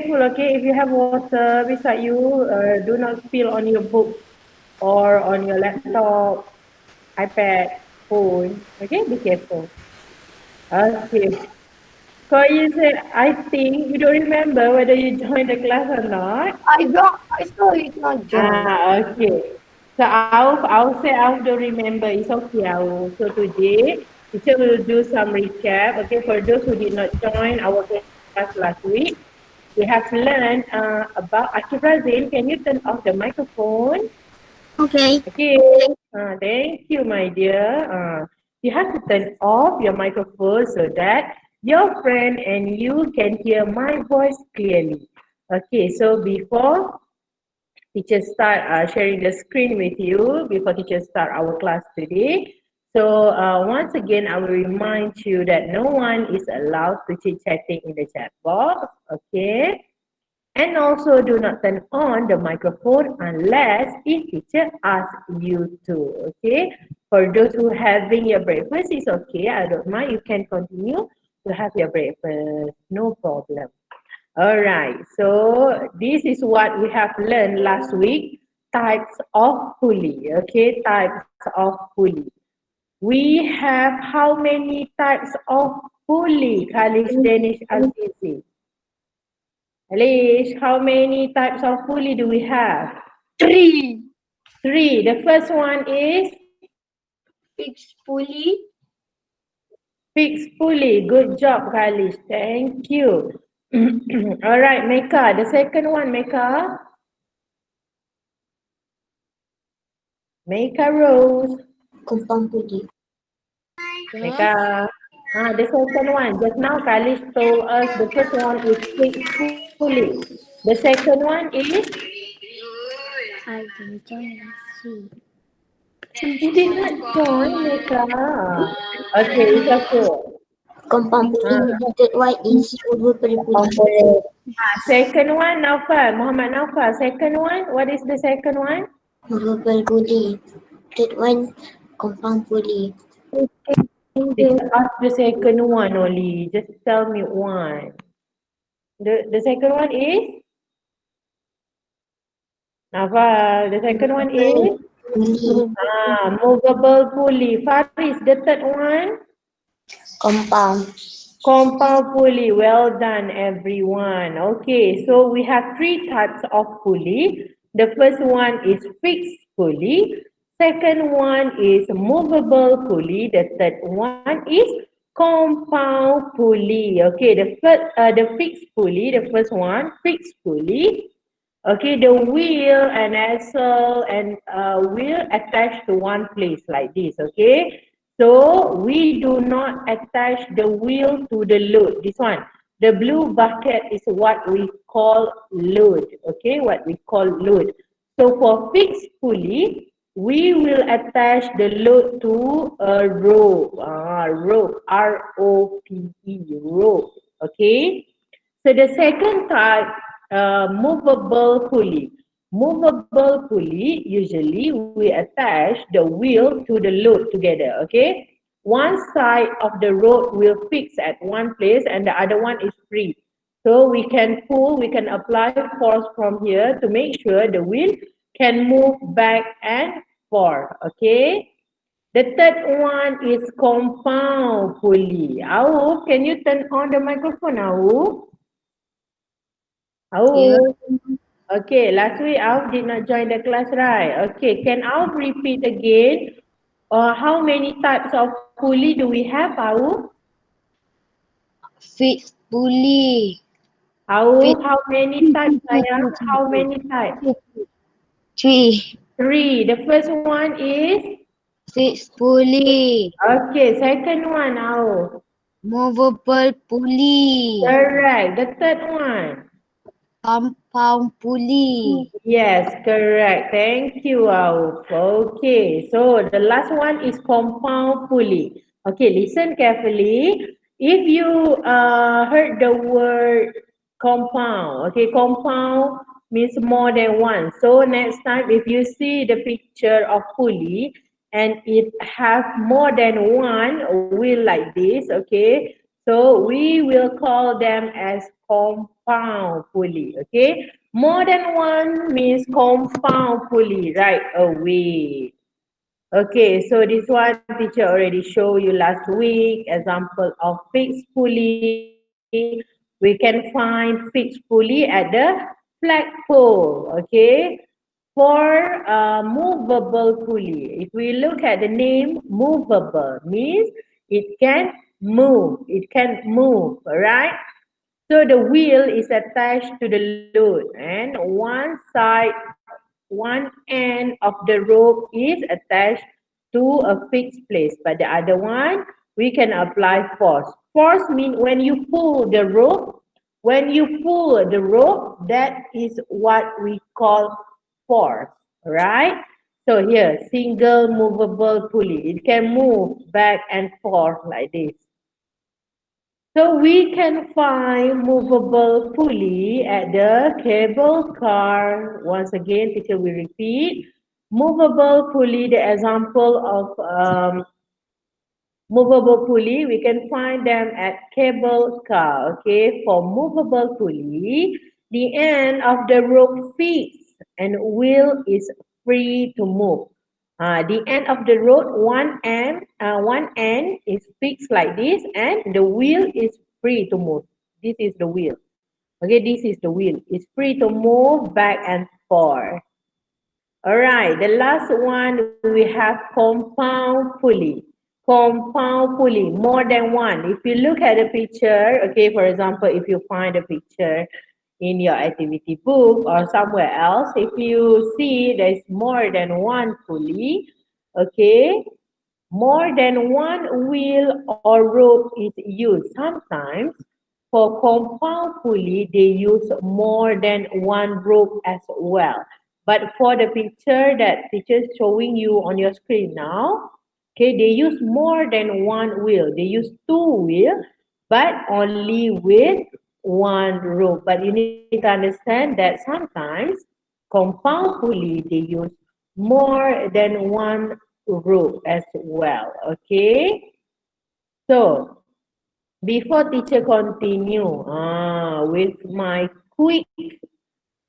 careful, okay? If you have water beside you, do not spill on your book or on your laptop, iPad, phone. Okay, be careful. Okay. So you said, I think you don't remember whether you joined the class or not. I saw it not join. Okay. So I'll say I don't remember. It's okay. So today, teacher will do some recap. Okay, for those who did not join our class last week, we have learned about Akifrazin. Can you turn off the microphone? Okay. Okay. Thank you, my dear. You have to turn off your microphone so that your friend and you can hear my voice clearly. Okay, so before teacher start sharing the screen with you, before teacher start our class today. So once again, I will remind you that no one is allowed to chit chatting in the chat box. Okay. And also do not turn on the microphone unless if teacher asks you to. Okay. For those who having your breakfast, it's okay. I don't mind. You can continue to have your breakfast. No problem. All right. So this is what we have learned last week. Types of pulley. Okay. Types of pulley. We have how many types of pulley? Kalish, Danish, Azizi. Alish, how many types of pulley do we have? 3. Three. The first one is Fixed pulley. fixed pulley. Good job, Kalish. Thank you. All right, Mecca. The second one, Mecca. Mecca Rose. Compound pulley. Mecca. The second one. Just now, Kalish told us the first one is fixed pulley. The second one is I can join last week. you did not join, Mecca. Okay, it's okay. Compound pulley. Ah, The third one is movable pulley. Second one, Naufal. Muhammad Naufal. Second one, what is the second one? Movable pulley. Third one, compound pulley. Just ask the second one only. Just tell me one. The second one is? Naufal. The second one is? Pulley. Movable pulley. Faris, the third one? Compound. Compound pulley. Well done, everyone. Okay, so we have three types of pulley. The first one is fixed pulley. Second one is movable pulley. The third one is compound pulley. Okay, the fixed pulley, the first one, fixed pulley. Okay, the wheel and axle and wheel attached to one place like this. Okay, so we do not attach the wheel to the load. This one, the blue bucket is what we call load. Okay, what we call load. So for fixed pulley, we will attach the load to a rope. Rope, R-O-P-E, rope. Okay. So the second type, movable pulley. Movable pulley, usually we attach the wheel to the load together, okay? One side of the rope will fix at one place and the other one is free. So we can pull, we can apply force from here to make sure the wheel can move back and forth, okay? The third one is compound pulley. Awu, can you turn on the microphone, Awu? Yeah. Oh, okay. Last week, Alf did not join the class, right? Okay. Can Alf repeat again? How many types of pulley do we have, Alf? Fixed pulley. Alf, how many types, sayang? How many types? 3. Three. The first one is? Fixed pulley. Okay. Second one, Alf. Movable pulley. Correct. The third one? Compound pulley. Yes, correct. Thank you, Auf. Okay, so the last one is compound pulley. Okay, listen carefully. If you heard the word compound, okay, compound means more than one. So next time, if you see the picture of pulley and it have more than one wheel like this, okay, so we will call them as compound pulley. Okay, more than one means compound pulley right away. Okay, so this one teacher already showed you last week. Example of fixed pulley. We can find fixed pulley at the flagpole. Okay, for movable pulley. If we look at the name movable means it can move. It can move, alright? So the wheel is attached to the load and one end of the rope is attached to a fixed place. But the other one, we can apply force. Force means when you pull the rope, that is what we call force, right? So here, single movable pulley. It can move back and forth like this. So we can find movable pulley at the cable car. Once again, teacher will repeat. Movable pulley, the example of movable pulley, we can find them at cable car. Okay, for movable pulley, the end of the rope fixed and wheel is free to move. The end of the rope, one end is fixed like this, and the wheel is free to move. This is the wheel. Okay, this is the wheel. It's free to move back and forth. All right, the last one we have compound pulley. Compound pulley, more than one. If you look at the picture, okay, for example, if you find a picture in your activity book or somewhere else, if you see there's more than one pulley, okay, more than one wheel or rope is used. Sometimes for compound pulley, they use more than one rope as well. But for the picture that teacher is showing you on your screen now, okay, they use more than one wheel. They use two wheels, but only with one rope. But you need to understand that sometimes compound pulley, they use more than one rope as well. Okay, so before teacher continue with my quick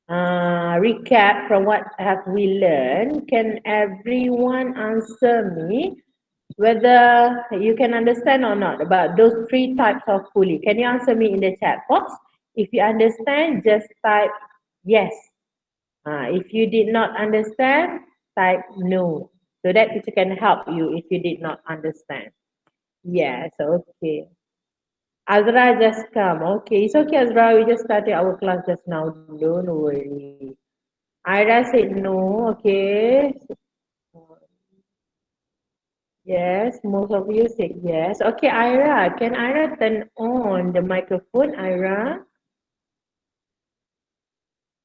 recap from what have we learned, can everyone answer me whether you can understand or not about those three types of pulley? Can you answer me in the chat box? If you understand, just type yes. If you did not understand, type no. So that teacher can help you if you did not understand. Yes, okay. Azra just come. Okay, it's okay, Azra. We just started our class just now. Don't worry. Ira said no. Okay. Yes, most of you said yes. Okay, Ira. Can Ira turn on the microphone, Ira?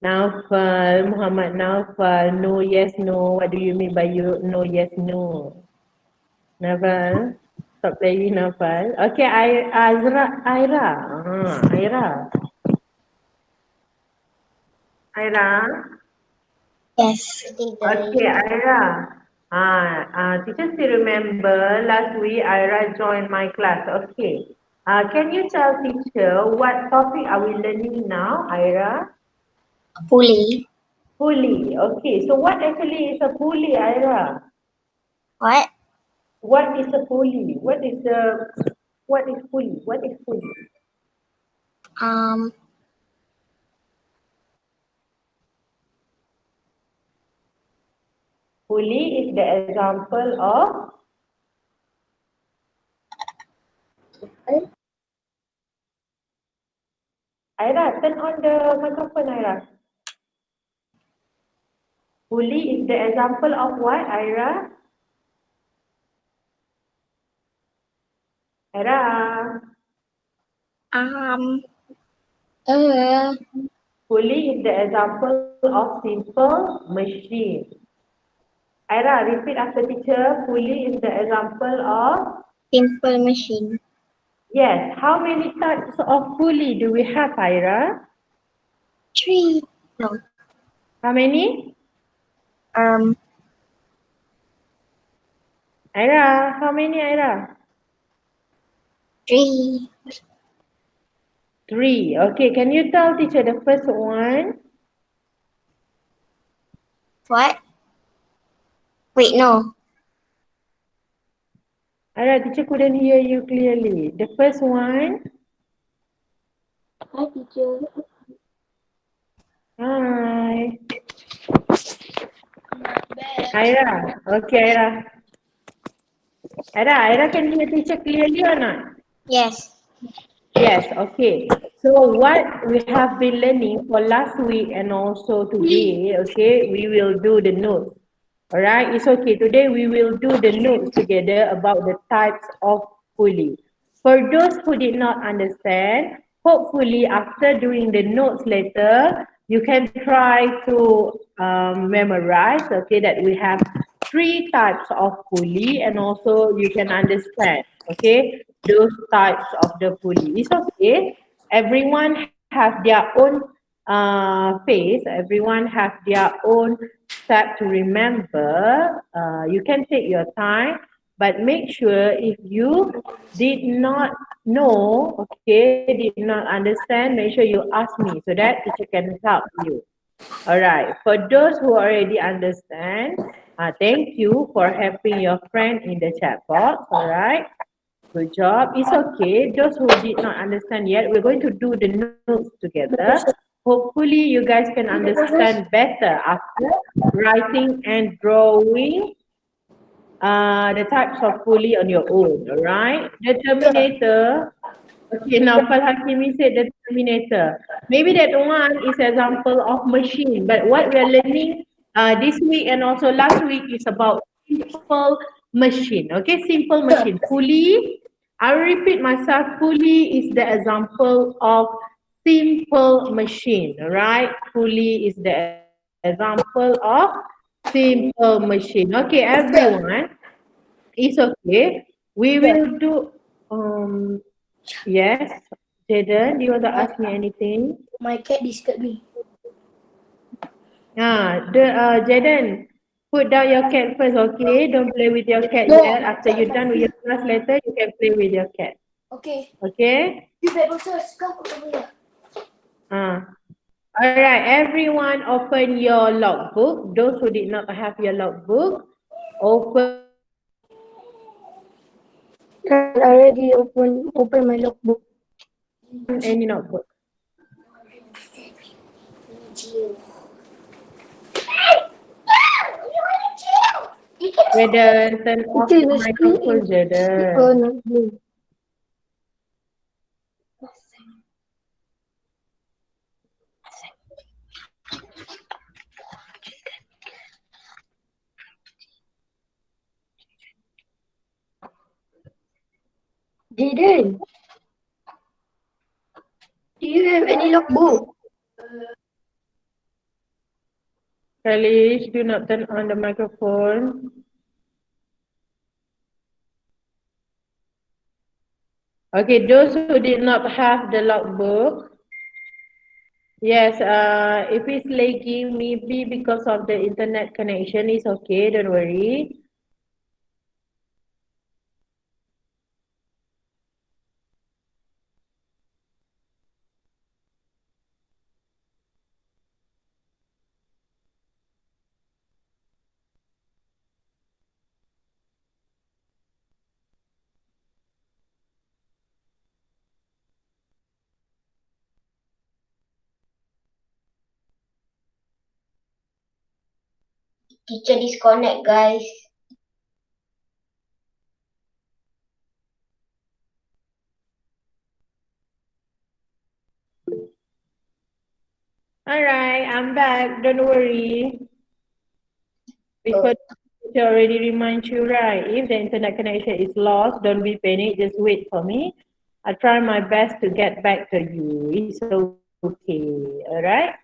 Naufal, Muhammad Naufal. No, yes, no. What do you mean by you? No, yes, no. Naufal. Stop playing, Naufal. Okay, Ira. Ira. Ira. Yes. Okay, Ira. Teacher still remember last week Ira joined my class. Okay. Can you tell teacher what topic are we learning now, Ira? Pulley. Pulley. Okay. So what actually is a pulley, Ira? What? What is a pulley? What is pulley? What is pulley? Um. Pulley is the example of Ira. Turn on the microphone, Ira. Pulley is the example of what, Ira? Ira. Um. Pulley is the example of simple machine. Ira, repeat after teacher. Pulley is the example of... Simple machine. Yes. How many types of pulley do we have, Ira? 3. No. How many? Um. Ira, how many, Ira? 3. 3. Okay, can you tell teacher the first one? What? Wait, no. Alright, teacher couldn't hear you clearly. The first one? Hi, teacher. Hi. Ira. Okay, Ira. Ira, can you hear teacher clearly or not? Yes. Yes, okay. So what we have been learning for last week and also today, okay, we will do the notes. All right, it's okay. Today we will do the notes together about the types of pulley. For those who did not understand, hopefully after doing the notes later, you can try to memorize, okay, that we have 3 types of pulley and also you can understand, okay, those types of the pulley. It's okay. Everyone have their own phase. Everyone have their own step to remember. You can take your time, but make sure if you did not know, okay, did not understand, make sure you ask me so that teacher can help you. All right. For those who already understand, thank you for helping your friend in the chat box. All right. Good job. It's okay. Those who did not understand yet, we're going to do the notes together. Hopefully, you guys can understand better after writing and drawing the types of pulley on your own. All right. The terminator. Okay, Naufal Hakimi said the terminator. Maybe that one is example of machine, but what we are learning this week and also last week is about simple machine. Okay, simple machine. Pulley, I will repeat myself, pulley is the example of simple machine, right? Pulley is the example of simple machine. Okay, everyone, it's okay. We will do, yes. Jaden, do you want to ask me anything? My cat disturbed me. Jaden, put down your cat first, okay? Don't play with your cat No. yet. After you're done with your class later, you can play with your cat. Okay. Okay? You better first. Come over here. Uh, all right, everyone open your logbook. Those who did not have your logbook, open I already open my logbook. any notebook. Jaden, turn off Teacher, the the screen microphone, is Jaden. not blue. Jaden, do you have any logbook? Kalish, do not turn on the microphone. Okay, those who did not have the logbook, yes, if it's lagging, maybe because of the internet connection, it's okay, don't worry. Teacher disconnect, guys. All right, I'm back, don't worry. Because I already remind you, right? If the internet connection is lost, don't be panic, just wait for me. I try my best to get back to you. It's okay, all right?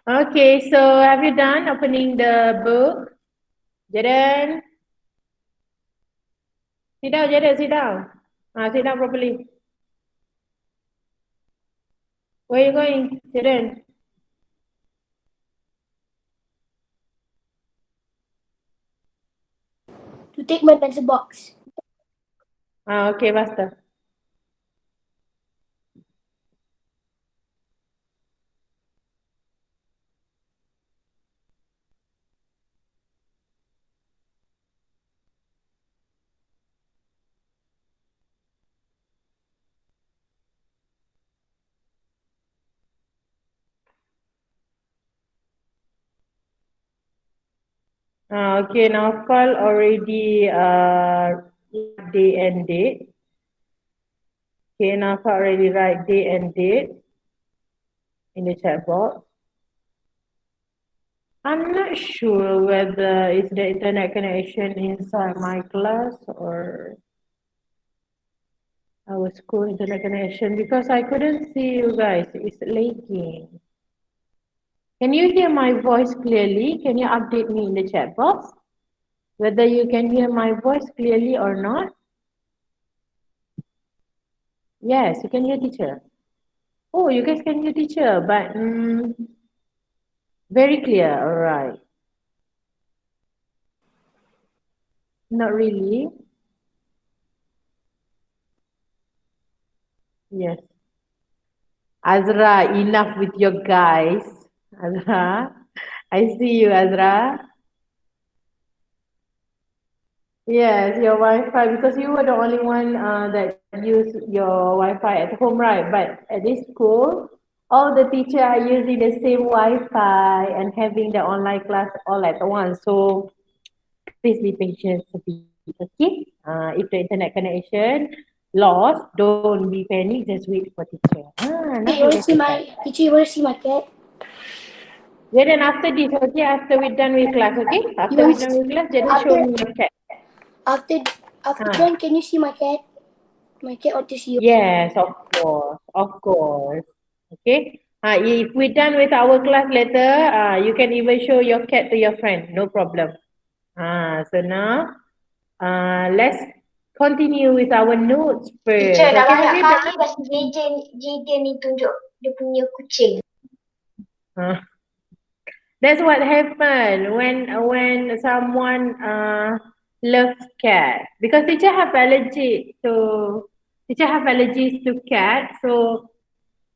Okay, so have you done opening the book? Jaden? Sit down, Jaden, sit down. Sit down properly. Where are you going, Jaden? To take my pencil box. Okay, basta. Okay, now call already day and date. Okay, now call already write day and date in the chat box. I'm not sure whether it's the internet connection inside my class or our school internet connection because I couldn't see you guys. It's lagging. Can you hear my voice clearly? Can you update me in the chat box? Whether you can hear my voice clearly or not? Yes, you can hear teacher. Oh, you guys can hear teacher, but very clear. All right. Not really. Yes. Azra, enough with your guys. Azra, I see you, Azra. Yes, your Wi-Fi, because you were the only one that used your Wi-Fi at home, right? But at this school, all the teachers are using the same Wi-Fi and having the online class all at once. So please be patient a bit, okay? If the internet connection lost, don't be panic, just wait for teacher. Now Hey, you you wanna guys see are my back. teacher? You wanna see my cat? Yeah, then after this, okay, after we're done with class, okay? After we're done with class, just show After me your cat. after after Ah. done, can you see my cat? My cat want to see you. Yes, of course, of course. Okay. If we're done with our class later, you can even show your cat to your friend, no problem. So now, let's continue with our notes Teacher, first. dah Okay, have banyak you kali done? dah si JJ ni tunjuk dia punya kucing. Uh, that's what happened when someone loves cat because teacher have allergies to cat, so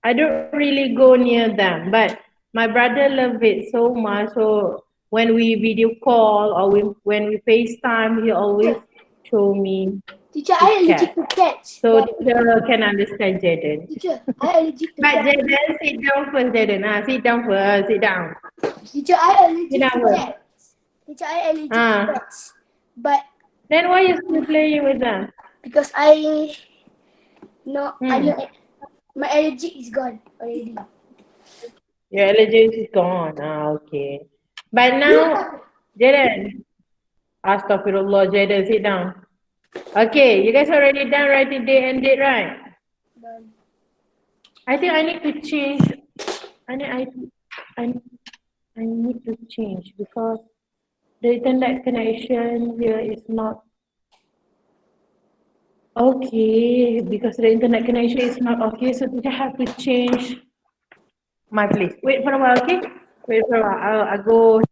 I don't really go near them, but my brother loved it so much. So when we video call or when we FaceTime, he always show me Teacher, his I allergic cat. to cats. So But teacher can understand Jaden. teacher, I allergic to But cats. Jaden, sit down first, Jaden. Sit down first. Sit down. Teacher, I Sit allergic down to first. cats. Teacher, I allergic to Ah, cats. But then why you still playing with them? because I no, I Hmm. know my allergy is gone already. Your allergy is gone. Okay. But now, Jaden. Astaghfirullah, Jaden, sit down. Okay, you guys already done writing day and date, right? Done. I think I need to change. I need, I, I, I need to change because the internet connection here is not okay. Because the internet connection is not okay, so I have to change my place. Wait for a while, okay? Wait for a while. I'll go.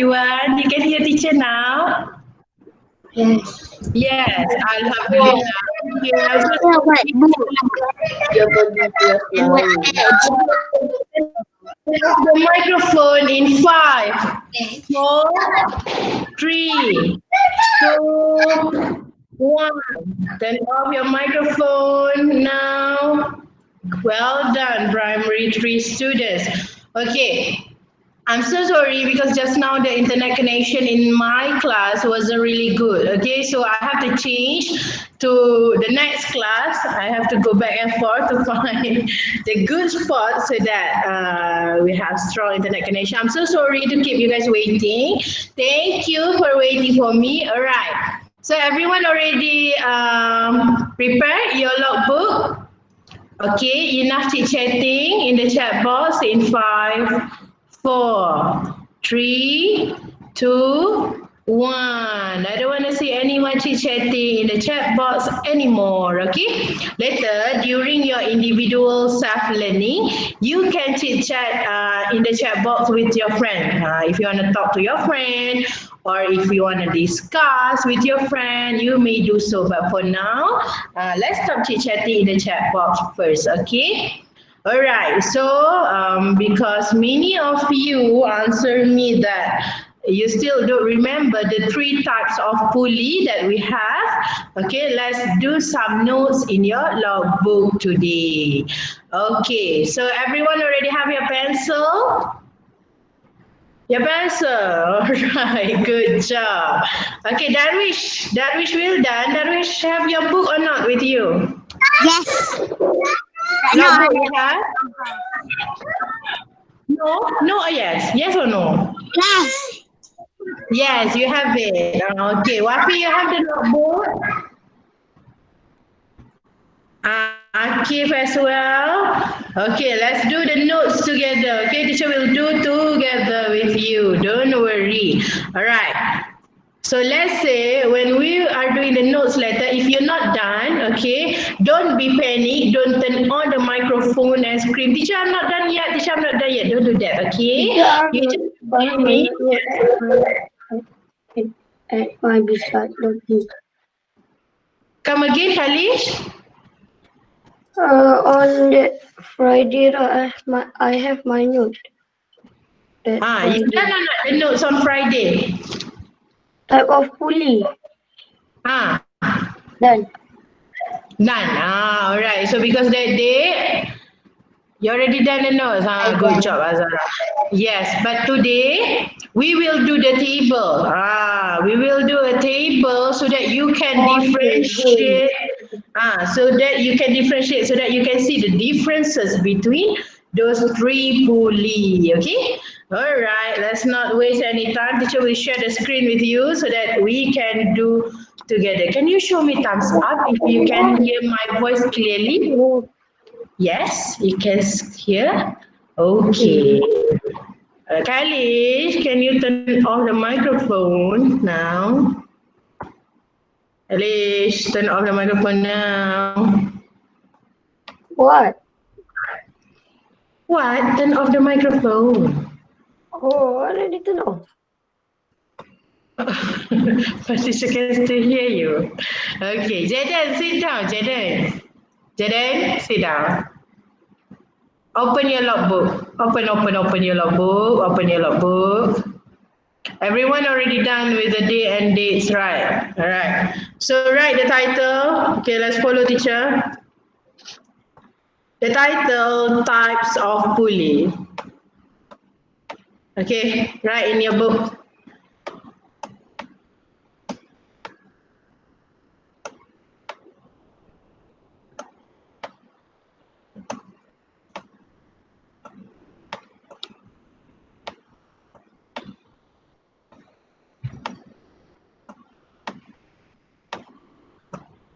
everyone? You can hear teacher now? Yes. Yes, Alhamdulillah. Okay, I'm so Yeah, what book? Dia pergi kelas And what lain. edge? the microphone in 5, 4, 3, 2, 1. Turn off your microphone now. Well done, primary 3 students. Okay, I'm so sorry because just now the internet connection in my class wasn't really good. Okay, so I have to change to the next class. I have to go back and forth to find the good spot so that we have strong internet connection. I'm so sorry to keep you guys waiting. Thank you for waiting for me. All right. So everyone already prepared your logbook? Okay, enough chit chatting in the chat box in 5, 4, 3, 2, 1. I don't want to see anyone chit chatting in the chat box anymore. Okay, later during your individual self learning, you can chit chat in the chat box with your friend. If you want to talk to your friend, or if you want to discuss with your friend, you may do so. But for now, let's stop chit-chatting in the chat box first, okay? All right, so because many of you answered me that you still don't remember the 3 types of pulley that we have, okay, let's do some notes in your logbook today. Okay, so everyone already have your pencil? Your pencil. All right, good job. Okay, Darwish. Darwish will done. Darwish, have your book or not with you? Yes. No, Logbook you have? No? No or yes? Yes or no? yes. Yes, you have it. Okay, Wafi, you have the notebook? Akif as well. Okay, let's do the notes together. Okay, teacher will do together with you. Don't worry. All right. So let's say when we are doing the notes letter, if you're not done, okay, don't be panic. Don't turn on the microphone and scream, teacher, I'm not done yet. Teacher, I'm not done yet. Don't do that, okay? You just panic. At my beside lagi. Come again, Khalish? On that Friday, I have my note. That You done or not the notes on Friday? type of pulley. Ah, Done. done. All right. So because that day, you already done the notes. Good job, Azara. Yes, but today we will do the table. We will do a table so that you can differentiate. So that you can differentiate, so that you can see the differences between those 3 pulley. Okay. All right. Let's not waste any time. Teacher will share the screen with you so that we can do together. Can you show me thumbs up if you can hear my voice clearly? Yes, you can hear. Okay. Kalish, can you turn off the microphone now? Kalish, turn off the microphone now. What? What? Turn off the microphone. Oh, I already turn off. But teacher can still hear you. Okay, Jaden, sit down, Jaden. Jaden, sit down. Open your logbook. Open your logbook. Open your logbook. Everyone already done with the day and dates, right? All right. So write the title. Okay, let's follow teacher. The title, types of pulley. Okay, write in your book.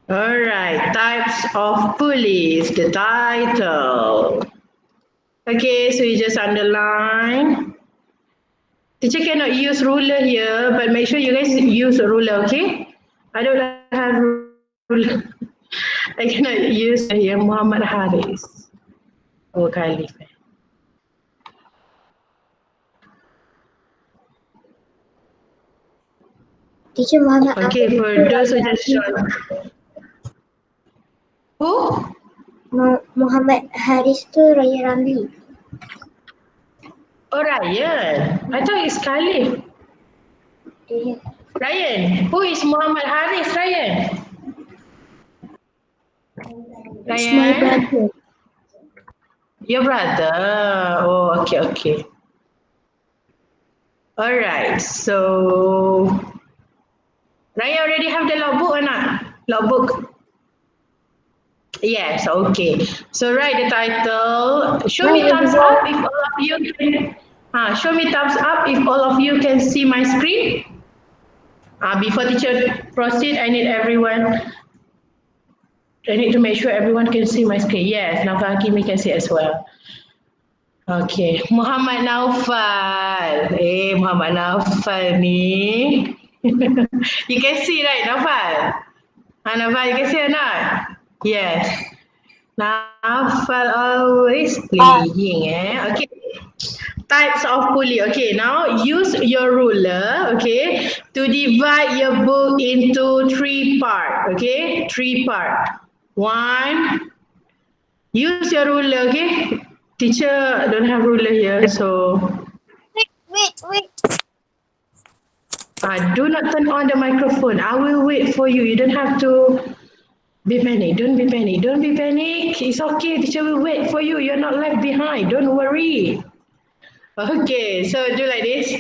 All right, types of pulleys, the title. Okay, so you just underline. Teacher cannot use ruler here, but make sure you guys use a ruler, okay? I don't have ruler. I cannot use here Muhammad Haris. Oh, Khalif. Teacher Muhammad Okay, for those who just joined. Who? Muhammad Haris tu Raya Ramli. Oh, Ryan. I thought it's Khalif. Dia. Ryan. Who is Muhammad Haris, Ryan? It's my Ryan? brother. Your brother. Oh, okay, okay. All right. So, Ryan already have the logbook or not? Logbook. Yes, okay. So write the title. Show me thumbs up if all of you can. Show me thumbs up if all of you can see my screen. Before teacher proceed, I need everyone. I need to make sure everyone can see my screen. Yes, Nafa Hakimi can see as well. Okay, Muhammad Naufal. Muhammad Naufal ni. You can see, right, Naufal? Naufal, you can see or not? Yes. Naufal always playing, Okay. Types of pulley. Okay, now use your ruler, okay, to divide your book into 3 parts, okay? 3 parts. 1. Use your ruler, okay? Teacher don't have ruler here, so Wait. do not turn on the microphone. I will wait for you. You don't have to be panic. Don't be panic. Don't be panic. It's okay. Teacher will wait for you. You're not left behind. Don't worry. Okay, so do like this.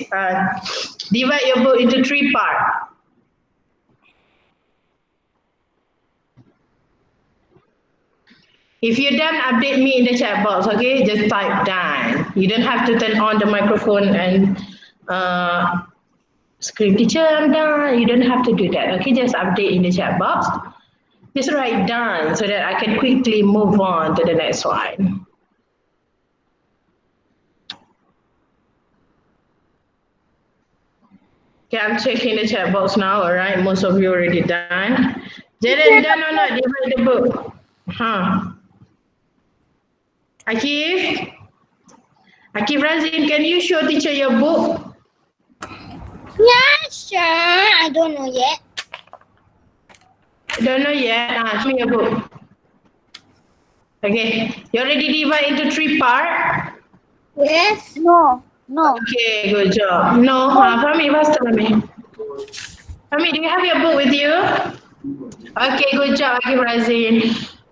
Divide your book into 3 parts. If you're done, update me in the chat box, okay? Just type done. You don't have to turn on the microphone and scream, teacher, I'm done. You don't have to do that, okay? Just update in the chat box. Just write done so that I can quickly move on to the next one. Okay, I'm checking the chat box now, all right? Most of you already done. Jaden, done or not? Divide the book. Akif? Akif Razin, can you show teacher your book? Yeah, sure. I don't know yet. Don't know yet? Show me your book. Okay, you already divide into 3 parts? Yes. No. Okay, good job. No, Fahmi, faster, Fahmi. Fahmi, do you have your book with you? Okay, good job, Akif Razin.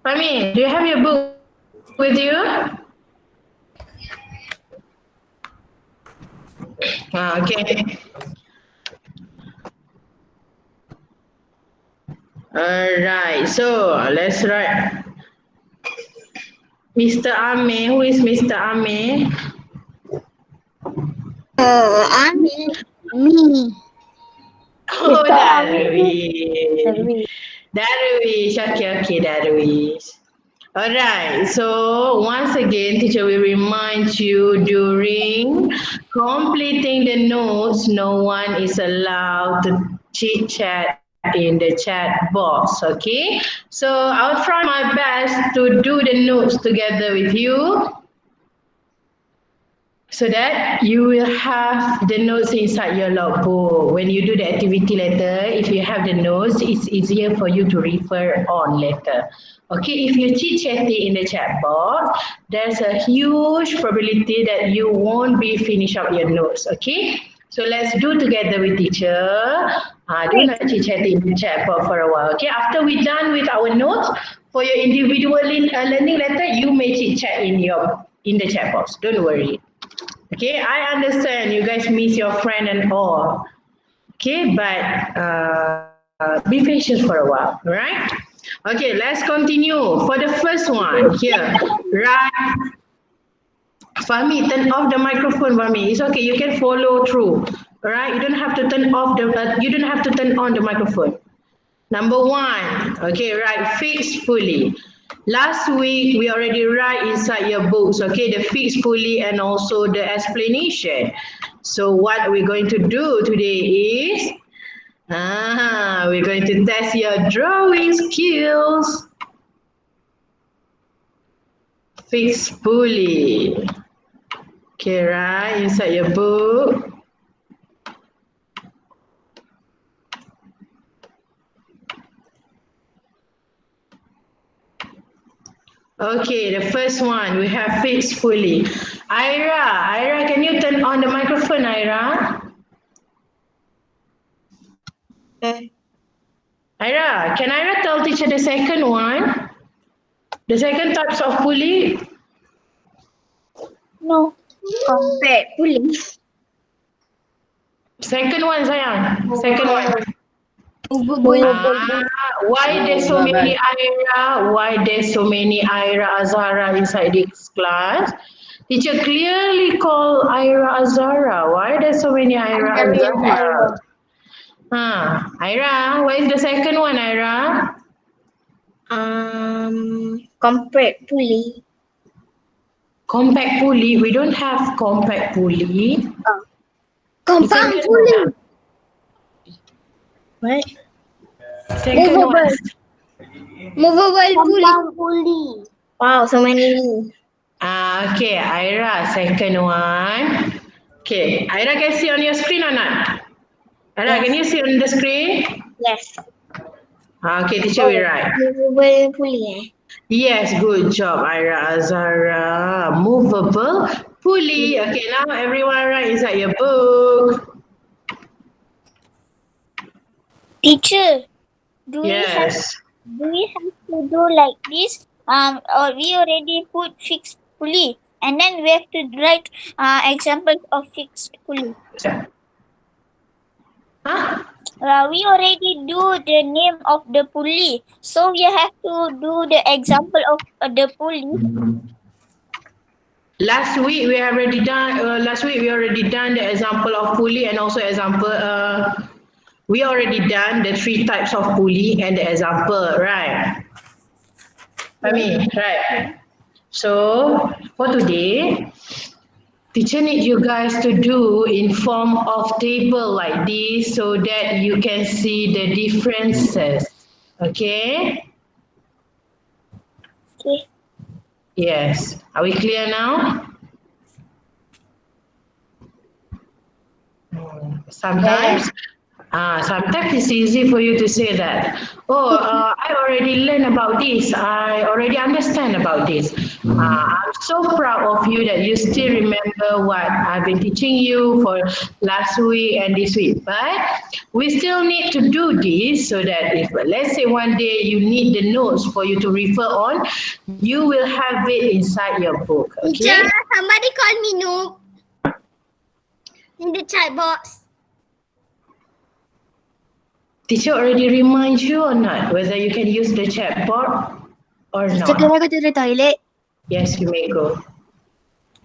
Fahmi, do you have your book with you? Okay. Alright, so let's write. Mr. Ame, who is Mr. Ame? I mean me. Oh, Darwish. Darwish, okay, Darwish. Alright, so once again, teacher will remind you during completing the notes, no one is allowed to chit chat in the chat box, okay? So I'll try my best to do the notes together with you so that you will have the notes inside your logbook. When you do the activity later, if you have the notes, it's easier for you to refer on later. Okay, if you chit-chatting in the chat box, there's a huge probability that you won't be finish up your notes, okay? So let's do together with teacher. Do not chit-chatting in the chat box for a while, okay? After we're done with our notes, for your individual learning letter, you may chit-chat in the chat box, don't worry. Okay, I understand you guys miss your friend and all. Okay, but be patient for a while, right? Okay, let's continue. For the first one here, right? Fahmi, turn off the microphone, Fahmi. It's okay, you can follow through. All right, you don't have to turn off the. You don't have to turn on the microphone. Number 1, okay, right, fixed pulley. Last week, we already write inside your books, okay, the fixed pulley and also the explanation. So what we're going to do today is, we're going to test your drawing skills. Fixed pulley. Okay, right, inside your book. Okay, the first one we have fixed pulley. Ira, can you turn on the microphone, Ira? Ira, can Ira tell teacher the second one? The second types of pulley? No. Compact pulley. Second one, sayang. Second one. Movable. Why there's so many Ira? Why there's so many Ira Azara inside this class? Teacher clearly call Ira Azara. Why there's so many Ira Azara? Ira, what is the second one, Ira? Compact pulley. Compact pulley. We don't have compact pulley. Compound Second pulley. one. What? Second Movable. one. Movable pulley. Wow, so many. Okay, Ira, second one. Okay, Ira can see on your screen or not? Ira, can you see on the screen? Yes. Okay, teacher will write. Movable pulley. Yes, good job, Ira Azara. Movable pulley. Okay, now everyone write inside your book. Teacher, do Yes. we have to do like this? Or we already put fixed pulley, and then we have to write examples of fixed pulley. Huh? We already do the name of the pulley, so we have to do the example of the pulley. Last week we already done. The example of pulley and also example. We already done the 3 types of pulley and the example, right? I mean, right. So for today, teacher need you guys to do in form of table like this so that you can see the differences. Okay? Okay. Yes. Are we clear now? Sometimes it's easy for you to say that. I already learned about this. I already understand about this. I'm so proud of you that you still remember what I've been teaching you for last week and this week. But we still need to do this so that if, let's say, one day you need the notes for you to refer on, you will have it inside your book. Okay? Teacher, somebody called me noob in the chat box. Teacher already remind you or not whether you can use the chat board or not? Can I go to the toilet? Yes, you may go.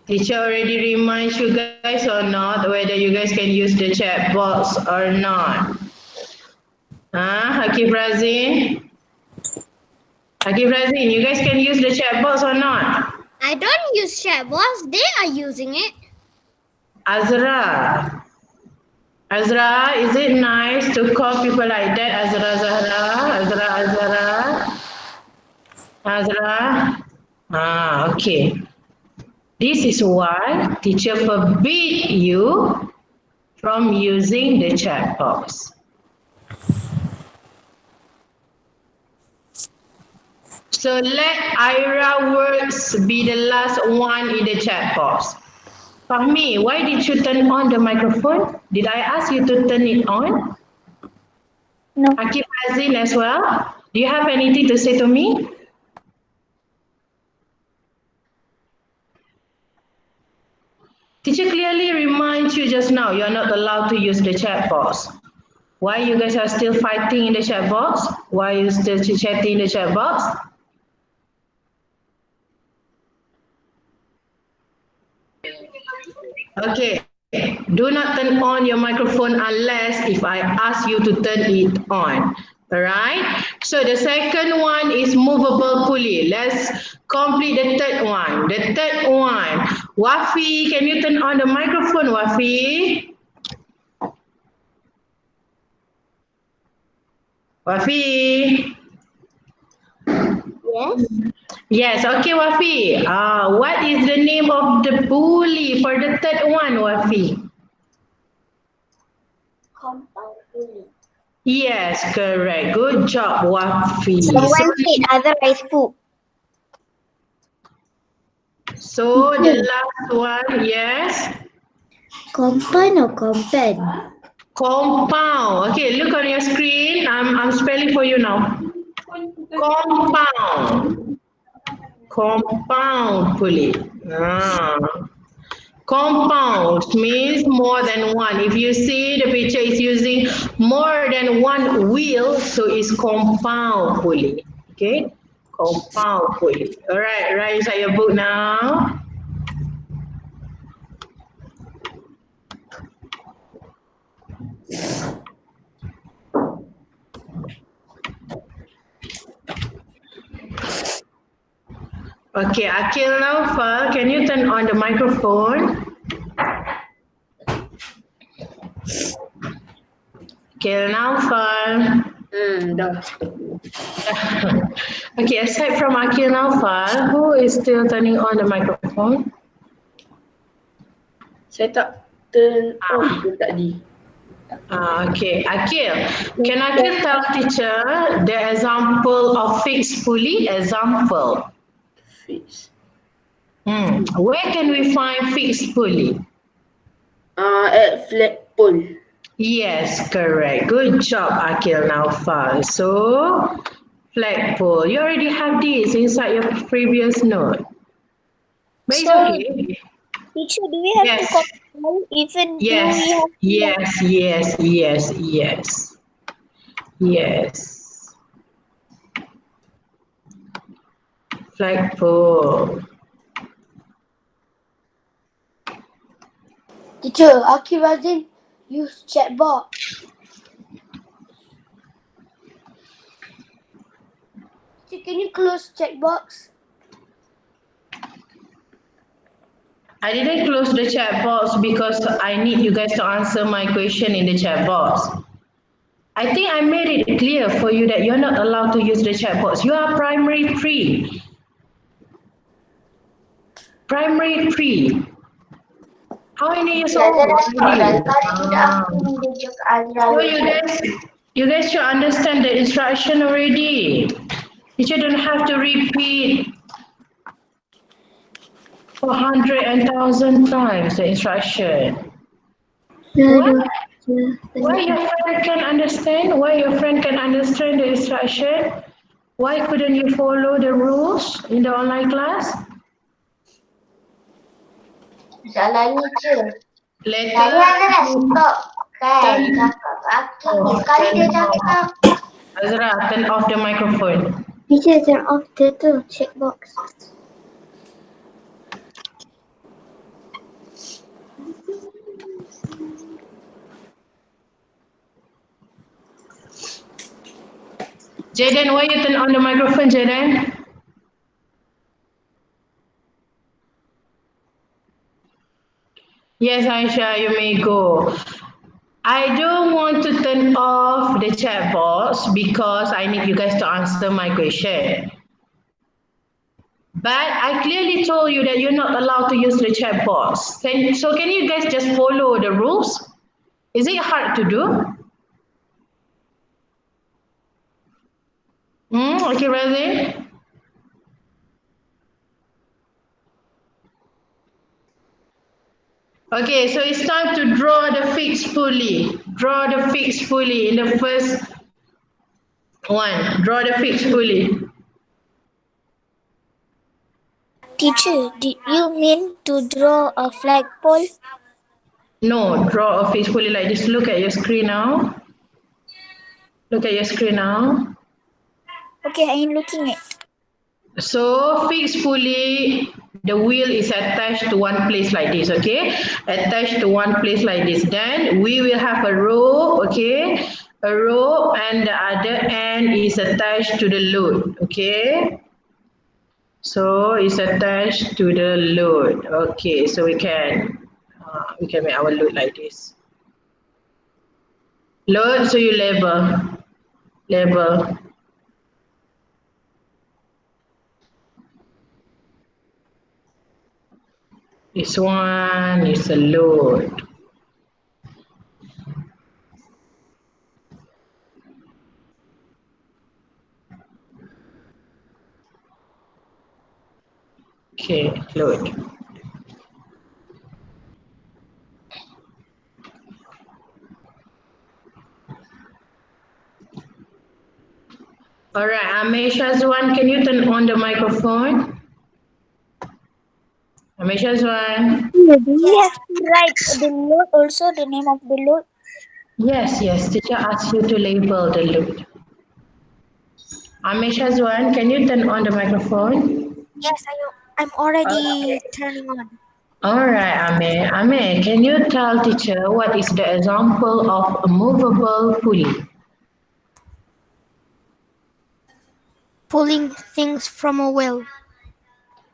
Teacher already reminds you guys or not whether you guys can use the chat box or not? Hakif Razin? Hakif Razin, you guys can use the chat box or not? I don't use chat box. They are using it. Azra, is it nice to call people like that? Azra. Okay. This is why teacher forbid you from using the chat box. So let Ira words be the last one in the chat box. Fahmi, why did you turn on the microphone? Did I ask you to turn it on? No. Akif Azin as well. Do you have anything to say to me? Teacher clearly reminds you just now, you're not allowed to use the chat box. Why you guys are still fighting in the chat box? Why you still chatting in the chat box? Okay, do not turn on your microphone unless if I ask you to turn it on. All right, so the second one is movable pulley. Let's complete the third one. The third one, Wafi, can you turn on the microphone, Wafi? Wafi? Yes. Yes, okay, Wafi. What is the name of the pulley for the third one, Wafi? Compound pulley. Yes, correct. Good job, Wafi. So one feet, other is poop. So the last one, yes. Compound or compound? Compound. Okay, look on your screen. I'm spelling for you now. Compound. Compound, Pulley. Ah. Compound means more than one. If you see the picture is using more than one wheel, so it's compound, Pulley. Okay? Compound, Pulley. All right, write inside your book now. Okay, Akil Naufal, can you turn on the microphone? Akil Naufal. Dah. Okay, aside from Akil Naufal, who is still turning on the microphone? Saya tak turn on ke tadi. Okay, Akil. Can Akil tell teacher the example of fixed pulley? Example. Fix. Where can we find fixed pulley? At flagpole. Yes, correct. Good job, Akil Naufal. So, flagpole. You already have this inside your previous note. But it's So, okay. teacher, do we have to Yes. compile even do Yes, we have to yes. Flagpole. Teacher, Akif Razin use chat box. Teacher, can you close chat box? I didn't close the chat box because I need you guys to answer my question in the chat box. I think I made it clear for you that you're not allowed to use the chat box. You are primary 3. Primary 3. How many years old are you? So you guys should understand the instruction already. You don't have to repeat 400 and 1,000 times the instruction. What? Why your friend can understand? Why your friend can understand the instruction? Why couldn't you follow the rules in the online class? Salahnya je. Later. Tanya ada stop kan? Turn- Cakap Akif ni sekali dia cakap. Azra, turn off the microphone. Teacher turn off the checkbox. Jaden, why you turn on the microphone, Jaden? Yes, Aisha, you may go. I don't want to turn off the chat box because I need you guys to answer my question. But I clearly told you that you're not allowed to use the chat box. So can you guys just follow the rules? Is it hard to do? Okay, Razin? Okay, so it's time to draw the fixed pulley. Draw the fixed pulley in the first one. Draw the fixed pulley. Teacher, did you mean to draw a flagpole? No, draw a fixed pulley like this. Look at your screen now. Look at your screen now. Okay, I am looking at. So fixed pulley, the wheel is attached to one place like this, okay? Attached to one place like this. Then we will have a rope, okay? A rope and the other end is attached to the load, okay? So it's attached to the load. Okay, so we can make our load like this. Load, so you label. This one is a load. Okay. load. All right, Amesha Zwan, can you turn on the microphone? Amesha Zwan. Do we have to write the load also, the name of the load? Yes, teacher asked you to label the load. Amesha Zwan, can you turn on the microphone? Yes, I'm already turning on. All right, Ame. Ame, can you tell teacher what is the example of a movable pulley? Pulling things from a well.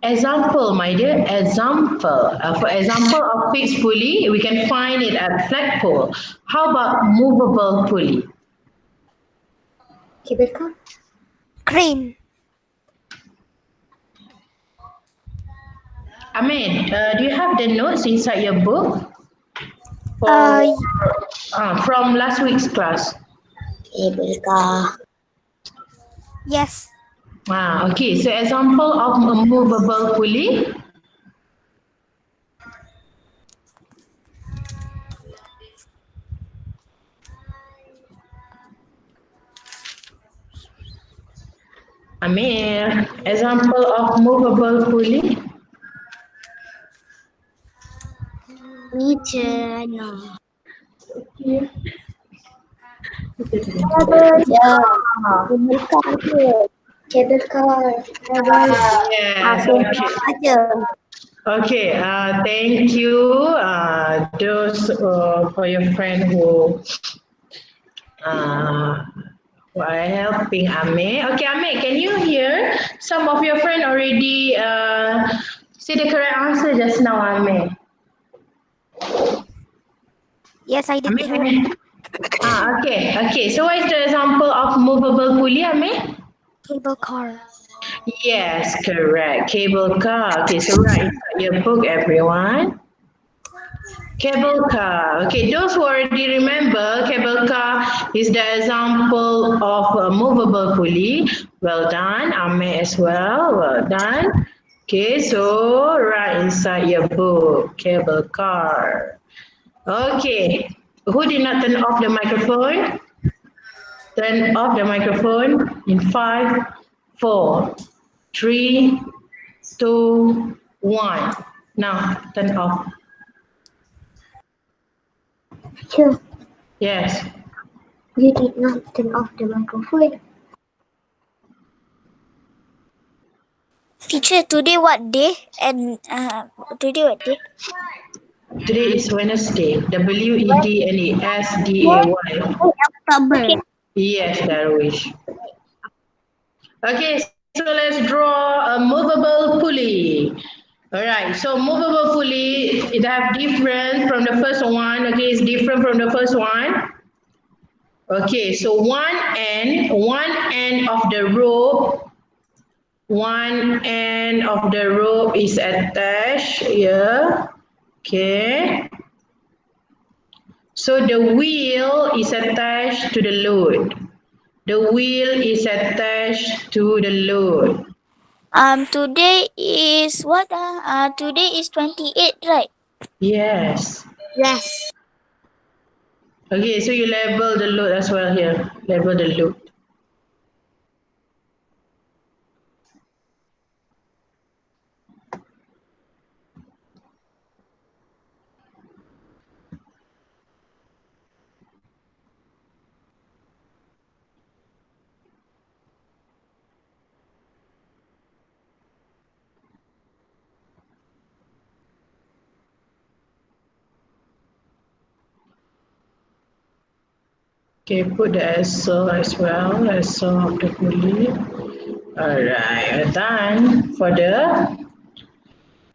Example, my dear, example. For example of fixed pulley, we can find it at flagpole. How about movable pulley? Cable car. Crane. Amin, do you have the notes inside your book Uh, for from last week's class? Cable car. yes. Okay. So example of a movable pulley. Amir, example of movable pulley. Teacher, no. Yeah. Cable car. Yes. Okay. Okay. Thank you. Those for your friend uh, who are helping Ame. Okay, Ame, can you hear some of your friend already say the correct answer just now, Ame? Yes, I did Ame, hear. okay. So what is the example of movable pulley, Ame? Cable car. Yes, correct. Cable car. Okay, so write inside your book, everyone. Cable car. Okay, those who already remember, cable car is the example of a movable pulley. Well done. Ame as well. Well done. Okay, so write inside your book, cable car. Okay, who did not turn off the microphone? Turn off the microphone in 5, 4, 3, 2, 1. Now, turn off. Teacher, Yes. you did not turn off the microphone. Teacher, today what day? And today what day? Today is Wednesday. Wednesday. Okay. Yes, Darwish. Okay, so let's draw a movable pulley. All right, so movable pulley, it have different from the first one. Okay, it's different from the first one. Okay, so one end of the rope, one end of the rope is attached here. Okay. So the wheel is attached to the load. The wheel is attached to the load. Today is what? Today is 28, right? Yes. Yes. Okay, so you label the load as well here. Label the load. Okay, put the SO as well, SO of the pulley. Alright, we're done for the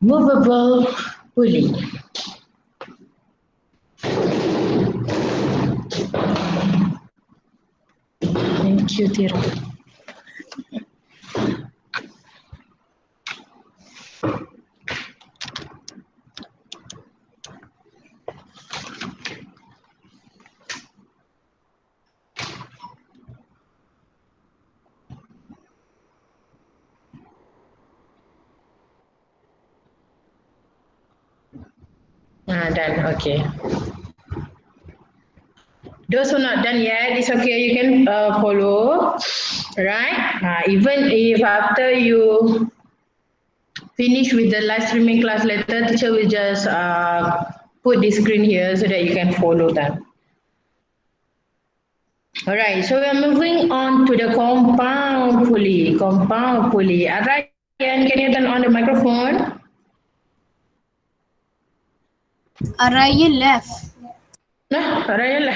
movable pulley. Thank you, Tira. Done. Okay. Those who not done yet, it's okay. You can follow, right? Even if after you finish with the live streaming class later, teacher will just put the screen here so that you can follow them. All right, so we're moving on to the compound pulley. Compound pulley. Ryan, can you turn on the microphone? Ryan left. Nah, Ryan lah.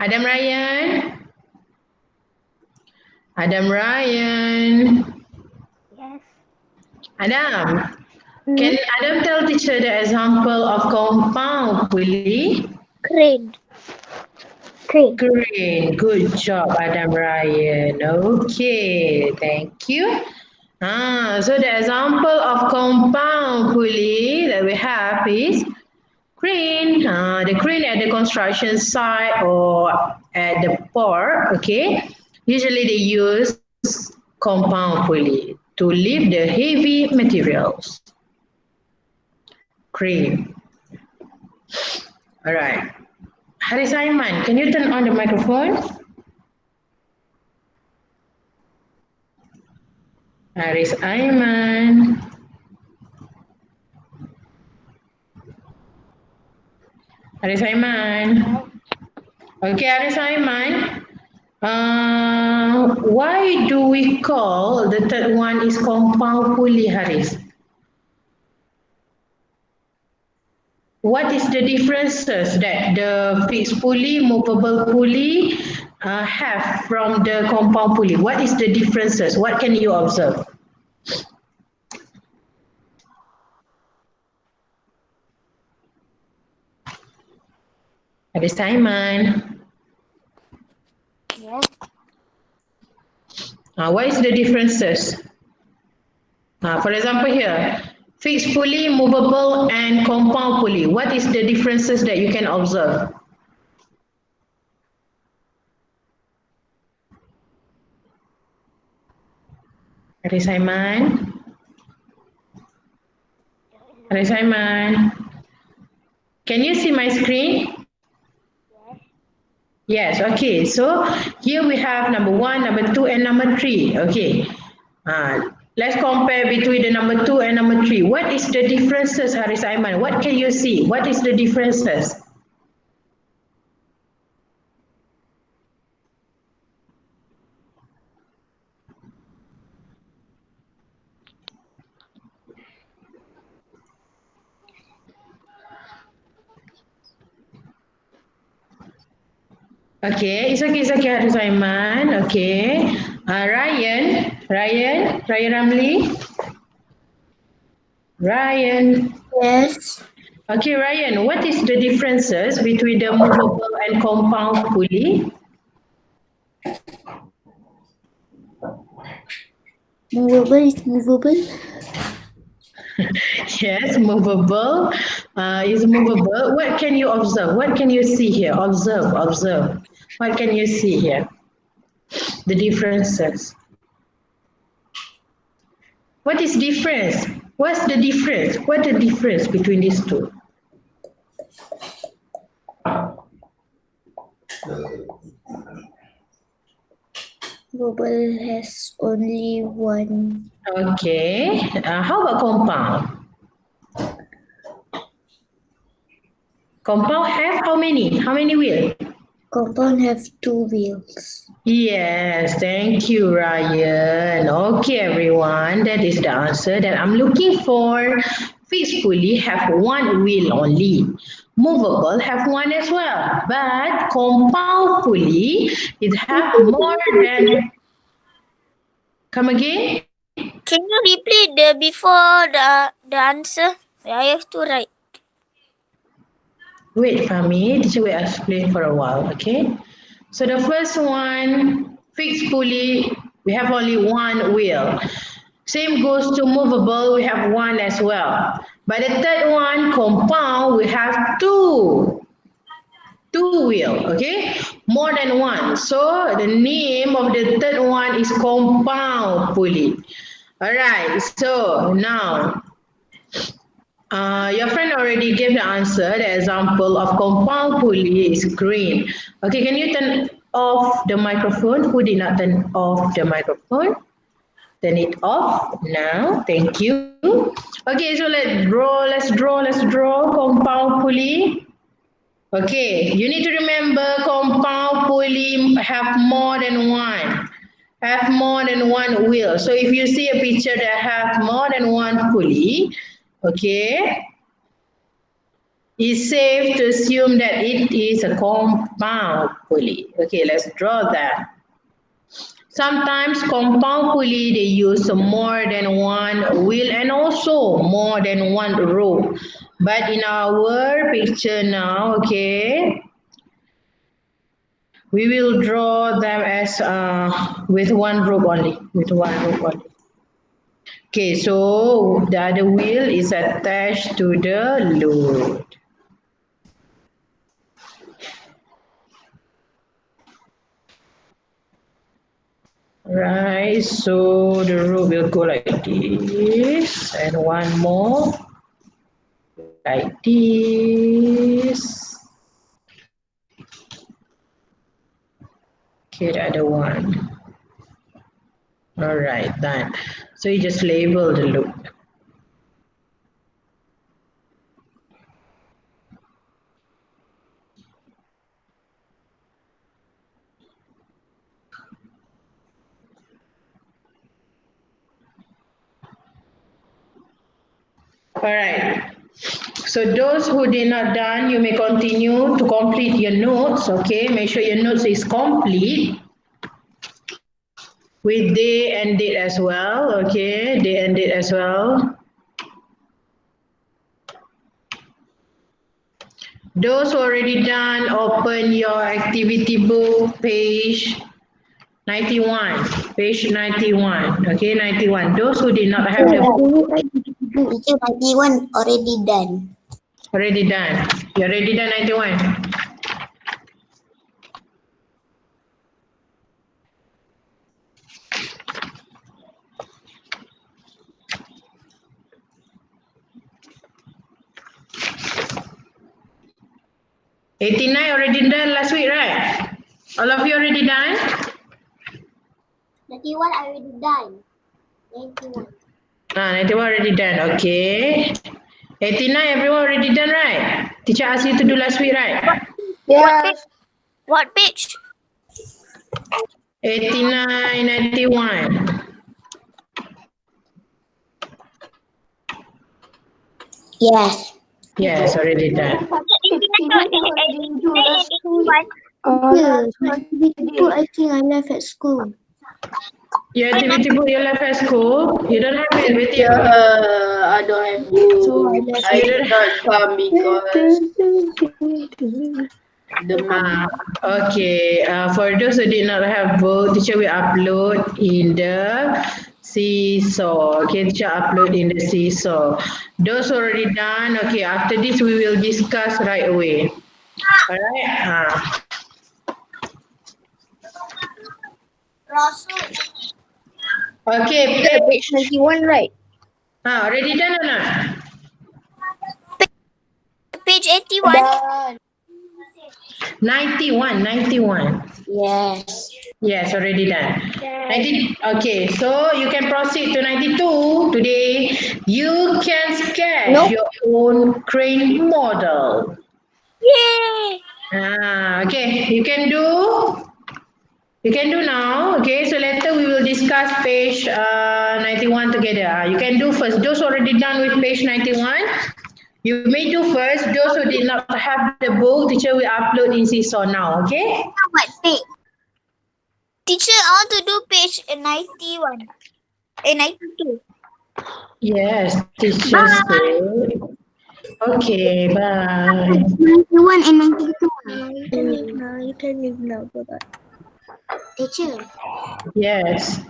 Adam Ryan. Adam Ryan. Yes. Adam. Can Adam tell teacher the example of compound pulley? Crane. Great. Good job, Adam Ryan. Okay, thank you. So the example of compound pulley that we have is crane. The crane at the construction site or at the port, okay? Usually they use compound pulley to lift the heavy materials. Crane. All right. Haris Aiman, can you turn on the microphone? Haris Aiman. Haris Aiman. Okay, Haris Aiman. Why do we call the third one is compound pulley, Haris? What is the differences that the fixed pulley, movable pulley have from the compound pulley? What is the differences? What can you observe? Haris Aiman. Yes. What is the differences? For example here, fixed pulley, movable and compound pulley. What is the differences that you can observe? Haris Aiman. Haris Aiman. Can you see my screen? Yes, okay. So here we have number 1, number 2, and number 3. Okay. Let's compare between the number 2 and number 3. What is the differences, Haris Aiman? What can you see? What is the differences? Okay, it's okay, Haris Aiman. Okay. Ryan Ramli. Ryan. Yes. Okay, Ryan, what is the differences between the movable and compound pulley? Movable is movable. Yes, movable is movable. What can you observe? What can you see here? Observe. What can you see here? The differences. What is difference? What's the difference? What's the difference between these two? Movable has only one. Okay. How about compound? Compound have how many? How many wheels? Compound have 2 wheels. Yes, thank you, Ryan. Okay, everyone, that is the answer that I'm looking for. Fixed pulley have 1 wheel only. Movable have 1 as well. But compound pulley, it have more than... Come again? Can you repeat the before the answer? I have to write. Wait, Fahmi, teacher will explain for a while, okay? So the first one, fixed pulley, we have only 1 wheel. Same goes to movable, we have 1 as well. But the third one, compound, we have 2. two wheel, okay? More than one. So the name of the third one is compound pulley. Alright, so now your friend already gave the answer. The example of compound pulley is green. Okay, can you turn off the microphone? Who did not turn off the microphone? Turn it off now. Thank you. Okay, so let's draw compound pulley. Okay, you need to remember compound pulley have more than one. Have more than one wheel. So if you see a picture that have more than one pulley, okay, it's safe to assume that it is a compound pulley. Okay, let's draw that. Sometimes compound pulley they use more than one wheel and also more than one rope. But in our picture now, okay, we will draw them as with one rope only. With one rope only. Okay, so the other wheel is attached to the load. Right, so the rope will go like this, and one more like this. Okay, the other one. All right, done. So you just label the loop. All right. So those who did not done, you may continue to complete your notes. Okay, make sure your notes is complete with day and date as well. Okay, day and date as well. Those who already done, open your activity book, page 91. Page 91. Okay, 91. Those who did not have the book, Teacher, 91 already done. already done. You already done 91? '89 already done last week, right? All of you already done? 91 already done. 91. 91 already done. Okay. 89 everyone already done, right? Teacher asked you to do last week, right? Yes. What page? 89, 91. Yes. Yes, already done. Yes, I think I left at school. Your activity book you left at school? You don't have it with you? I don't have book. So I left I did not come because the mom. Okay. For those who did not have book, teacher will upload in the Seesaw. Okay, teacher upload in the Seesaw. Those already done. Okay, after this we will discuss right away. All right. Okay. Page 91, right? Already done or not? Page 81. Done. 91, 91. Yes. Yes, already done. 90, okay, so you can proceed to 92. Today, you can sketch your own crane model. Yay! Okay, you can do now. Okay, so later we will discuss page 91 together. You can do first. Those already done with page 91, you may do first. Those who did not have the book, teacher will upload in Seesaw now. Okay? What page? Teacher, I want to do page 91. 92. Yes, teacher said. Okay, bye. 91 and 92. You can leave now. Bye-bye. Teacher. Yes.